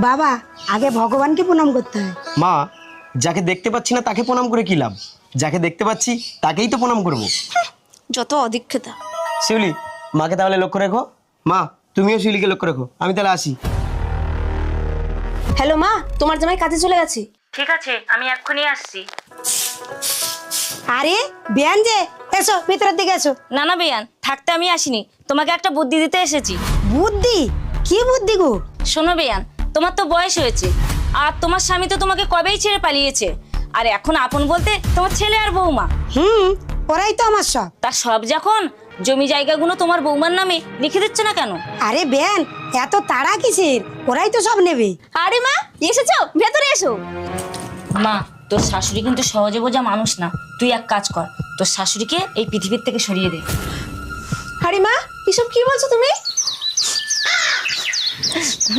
বাবা আগে ভগবানকে প্রণাম করতে হয়। মা, যাকে দেখতে পাচ্ছি না তাকে প্রণাম করে কি লাভ? যাকে দেখতে পাচ্ছি তাকেই তো প্রণাম করবো। যত অধিক্ষতা। শিউলি, মাকে তাহলে লক্ষ্য রেখো। মা, তুমিও শিউলিকে লক্ষ্য রেখো। আমি তাহলে আসি। হ্যালো মা, তোমার জামাই কাজে চলে গেছে। ঠিক আছে, আমি এক্ষুনি আসছি। আরে বেয়ান যে, এসো ভিতরের দিকে এসো। না না বেয়ান, থাকতে আমি আসিনি, তোমাকে একটা বুদ্ধি দিতে এসেছি। বুদ্ধি? কি বুদ্ধি গো? শোনো বেয়ান, তোমার তো বয়স হয়েছে, আর তোমার স্বামী তো তোমাকে কবেই ছেড়ে পালিয়েছে। আর এখন আপন বলতে তোমার ছেলে আর বৌমা। ওরাই তো আমার সব। তার সব যখন, জমি জায়গাগুলো তোমার বৌমার নামে লিখে দিচ্ছে না কেন? আরে বেয়ান, এত তাড়া কিসের? ওরাই তো সব নেবে। আরে মা, এসেছো? ভেতরে এসো। মা, তোর শাশুড়ি কিন্তু সহজে বোঝা মানুষ না। তুই এক কাজ কর, তোর শাশুড়িকে এই পৃথিবীর থেকে সরিয়ে দে। আরে মা, এসব কি বলছো তুমি?